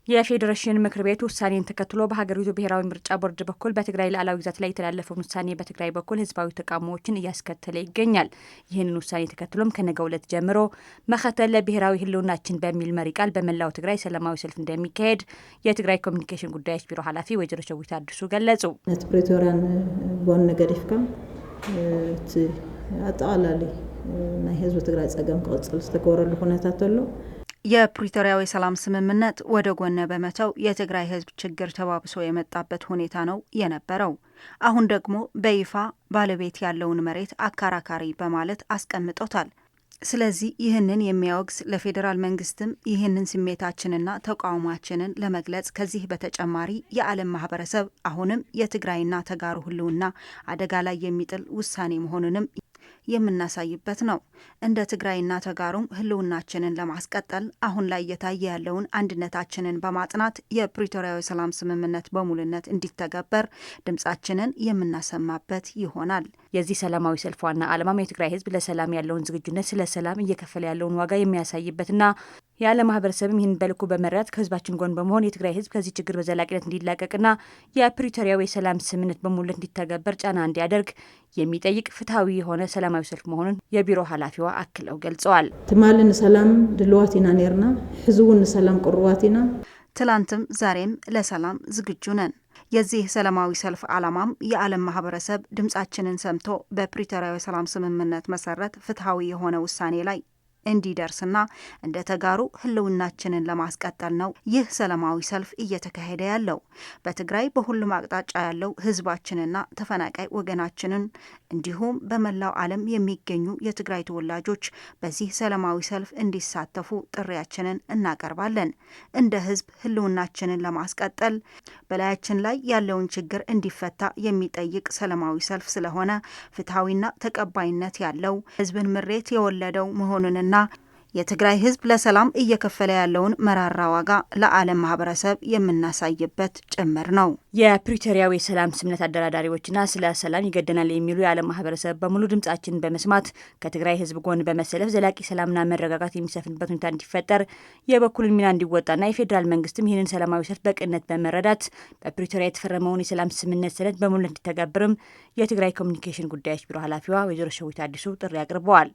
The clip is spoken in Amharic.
የፌዴሬሽን ምክር ቤት ውሳኔን ተከትሎ በሀገሪቱ ብሔራዊ ምርጫ ቦርድ በኩል በትግራይ ሉዓላዊ ግዛት ላይ የተላለፈውን ውሳኔ በትግራይ በኩል ህዝባዊ ተቃውሞዎችን እያስከተለ ይገኛል። ይህንን ውሳኔ ተከትሎም ከነገው ዕለት ጀምሮ መኸተል ለብሔራዊ ህልውናችን በሚል መሪ ቃል በመላው ትግራይ ሰላማዊ ሰልፍ እንደሚካሄድ የትግራይ ኮሚኒኬሽን ጉዳዮች ቢሮ ኃላፊ ወይዘሮ ሸዊት አዲሱ ገለጹ። ፕሪቶሪያን ጎን ገዲፍካ አጠቃላሊ ናይ ህዝቢ ትግራይ ጸገም ክቅጽል ዝተገበረሉ ኩነታት ኣሎ። የፕሪቶሪያው የሰላም ስምምነት ወደ ጎን በመተው የትግራይ ህዝብ ችግር ተባብሶ የመጣበት ሁኔታ ነው የነበረው። አሁን ደግሞ በይፋ ባለቤት ያለውን መሬት አከራካሪ በማለት አስቀምጦታል። ስለዚህ ይህንን የሚያወግዝ ለፌዴራል መንግስትም ይህንን ስሜታችንና ተቃውሟችንን ለመግለጽ ከዚህ በተጨማሪ የዓለም ማህበረሰብ አሁንም የትግራይና ተጋሩ ህልውና አደጋ ላይ የሚጥል ውሳኔ መሆኑንም የምናሳይበት ነው። እንደ ትግራይና ተጋሩም ህልውናችንን ለማስቀጠል አሁን ላይ እየታየ ያለውን አንድነታችንን በማጽናት የፕሪቶሪያዊ ሰላም ስምምነት በሙሉነት እንዲተገበር ድምጻችንን የምናሰማበት ይሆናል። የዚህ ሰላማዊ ሰልፍ ዋና ዓላማም የትግራይ ህዝብ ለሰላም ያለውን ዝግጁነት፣ ስለ ሰላም እየከፈለ ያለውን ዋጋ የሚያሳይበትና የዓለም ማህበረሰብም ይህን በልኩ በመረዳት ከህዝባችን ጎን በመሆን የትግራይ ህዝብ ከዚህ ችግር በዘላቂነት እንዲላቀቅና የፕሪቶሪያዊ የሰላም ስምምነት በሙሉነት እንዲተገበር ጫና እንዲያደርግ የሚጠይቅ ፍትሐዊ የሆነ ሰላማዊ ሰልፍ መሆኑን የቢሮ ኃላፊዋ አክለው ገልጸዋል። ትማልን ሰላም ድልዋቲና ኔርና ህዝቡን ሰላም ቁርዋቲና ትላንትም ዛሬም ለሰላም ዝግጁ ነን። የዚህ ሰላማዊ ሰልፍ ዓላማም የዓለም ማህበረሰብ ድምጻችንን ሰምቶ በፕሪቶሪያዊ ሰላም ስምምነት መሰረት ፍትሐዊ የሆነ ውሳኔ ላይ እንዲደርስና እንደ ተጋሩ ህልውናችንን ለማስቀጠል ነው ይህ ሰላማዊ ሰልፍ እየተካሄደ ያለው። በትግራይ በሁሉም አቅጣጫ ያለው ህዝባችንና ተፈናቃይ ወገናችንን እንዲሁም በመላው ዓለም የሚገኙ የትግራይ ተወላጆች በዚህ ሰላማዊ ሰልፍ እንዲሳተፉ ጥሪያችንን እናቀርባለን። እንደ ህዝብ ህልውናችንን ለማስቀጠል በላያችን ላይ ያለውን ችግር እንዲፈታ የሚጠይቅ ሰላማዊ ሰልፍ ስለሆነ ፍትሐዊና ተቀባይነት ያለው ህዝብን ምሬት የወለደው መሆኑንና የትግራይ ህዝብ ለሰላም እየከፈለ ያለውን መራራ ዋጋ ለዓለም ማህበረሰብ የምናሳይበት ጭምር ነው። የፕሪቶሪያው የሰላም ስምምነት አደራዳሪዎችና ስለ ሰላም ይገደናል የሚሉ የዓለም ማህበረሰብ በሙሉ ድምጻችንን በመስማት ከትግራይ ህዝብ ጎን በመሰለፍ ዘላቂ ሰላምና መረጋጋት የሚሰፍንበት ሁኔታ እንዲፈጠር የበኩሉን ሚና እንዲወጣና የፌዴራል መንግስትም ይህንን ሰላማዊ ሰልፍ በቅንነት በመረዳት በፕሪቶሪያ የተፈረመውን የሰላም ስምምነት ሰነድ በሙሉ እንዲተገብርም የትግራይ ኮሚኒኬሽን ጉዳዮች ቢሮ ኃላፊዋ ወይዘሮ ሸዊት አዲሱ ጥሪ አቅርበዋል።